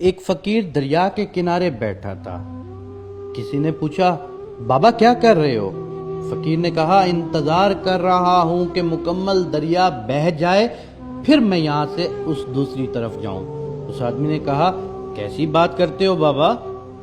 ایک فقیر دریا کے کنارے بیٹھا تھا۔ کسی نے پوچھا، بابا کیا کر رہے ہو؟ فقیر نے کہا، انتظار کر رہا ہوں کہ مکمل دریا بہہ جائے، پھر میں یہاں سے اس دوسری طرف جاؤں۔ اس آدمی نے کہا، کیسی بات کرتے ہو بابا،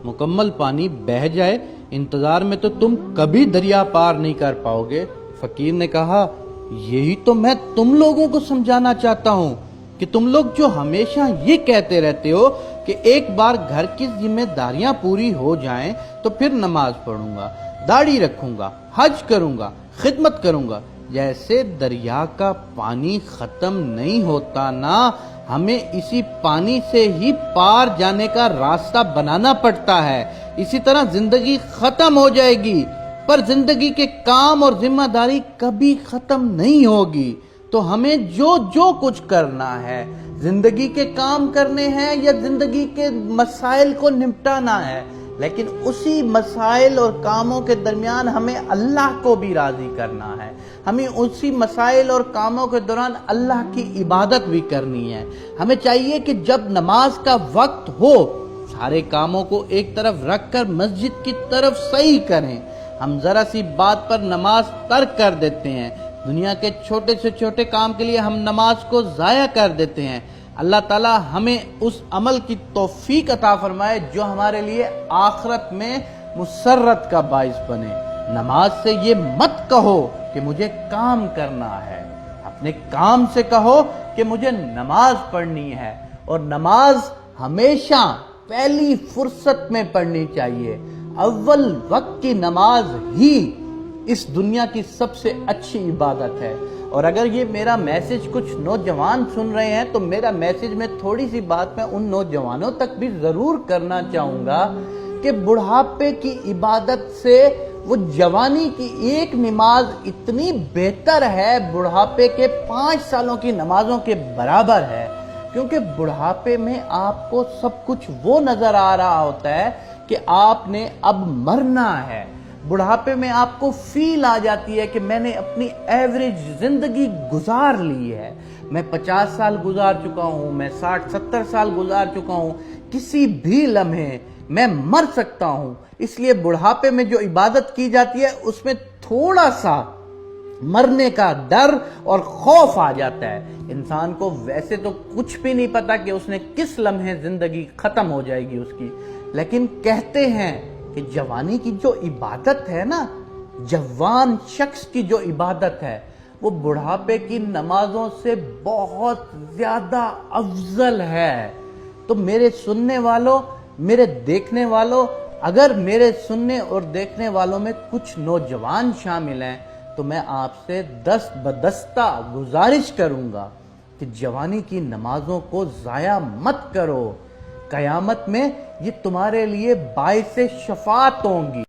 مکمل پانی بہہ جائے، انتظار میں تو تم کبھی دریا پار نہیں کر پاؤ گے۔ فقیر نے کہا، یہی تو میں تم لوگوں کو سمجھانا چاہتا ہوں کہ تم لوگ جو ہمیشہ یہ کہتے رہتے ہو کہ ایک بار گھر کی ذمہ داریاں پوری ہو جائیں تو پھر نماز پڑھوں گا، داڑھی رکھوں گا، حج کروں گا، خدمت کروں گا، جیسے دریا کا پانی ختم نہیں ہوتا نا، ہمیں اسی پانی سے ہی پار جانے کا راستہ بنانا پڑتا ہے۔ اسی طرح زندگی ختم ہو جائے گی، پر زندگی کے کام اور ذمہ داری کبھی ختم نہیں ہوگی۔ تو ہمیں جو کچھ کرنا ہے، زندگی کے کام کرنے ہیں یا زندگی کے مسائل کو نمٹانا ہے، لیکن اسی مسائل اور کاموں کے درمیان ہمیں اللہ کو بھی راضی کرنا ہے۔ ہمیں اسی مسائل اور کاموں کے دوران اللہ کی عبادت بھی کرنی ہے۔ ہمیں چاہیے کہ جب نماز کا وقت ہو، سارے کاموں کو ایک طرف رکھ کر مسجد کی طرف صحیح کریں۔ ہم ذرا سی بات پر نماز ترک کر دیتے ہیں، دنیا کے چھوٹے سے چھوٹے کام کے لیے ہم نماز کو ضائع کر دیتے ہیں۔ اللہ تعالی ہمیں اس عمل کی توفیق عطا فرمائے جو ہمارے لیے آخرت میں مسرت کا باعث بنے۔ نماز سے یہ مت کہو کہ مجھے کام کرنا ہے، اپنے کام سے کہو کہ مجھے نماز پڑھنی ہے، اور نماز ہمیشہ پہلی فرصت میں پڑھنی چاہیے۔ اول وقت کی نماز ہی اس دنیا کی سب سے اچھی عبادت ہے۔ اور اگر یہ میرا میسج کچھ نوجوان سن رہے ہیں تو میرا میسج میں تھوڑی سی بات میں ان نوجوانوں تک بھی ضرور کرنا چاہوں گا کہ بڑھاپے کی عبادت سے وہ جوانی کی ایک نماز اتنی بہتر ہے، بڑھاپے کے 5 سالوں کی نمازوں کے برابر ہے، کیونکہ بڑھاپے میں آپ کو سب کچھ وہ نظر آ رہا ہوتا ہے کہ آپ نے اب مرنا ہے۔ بڑھاپے میں آپ کو فیل آ جاتی ہے کہ میں نے اپنی ایوریج زندگی گزار لی ہے، میں 50 سال گزار چکا ہوں، میں 60-70 سال گزار چکا ہوں، کسی بھی لمحے میں مر سکتا ہوں۔ اس لیے بڑھاپے میں جو عبادت کی جاتی ہے اس میں تھوڑا سا مرنے کا ڈر اور خوف آ جاتا ہے۔ انسان کو ویسے تو کچھ بھی نہیں پتا کہ اس نے کس لمحے زندگی ختم ہو جائے گی اس کی، لیکن کہتے ہیں کہ جوانی کی جو عبادت ہے نا، جوان شخص کی جو عبادت ہے، وہ بڑھاپے کی نمازوں سے بہت زیادہ افضل ہے۔ تو میرے سننے والوں، میرے دیکھنے والوں، اگر میرے سننے اور دیکھنے والوں میں کچھ نوجوان شامل ہیں تو میں آپ سے دست بدستہ گزارش کروں گا کہ جوانی کی نمازوں کو ضائع مت کرو۔ قیامت میں یہ تمہارے لیے باعث شفاعت ہوں گی۔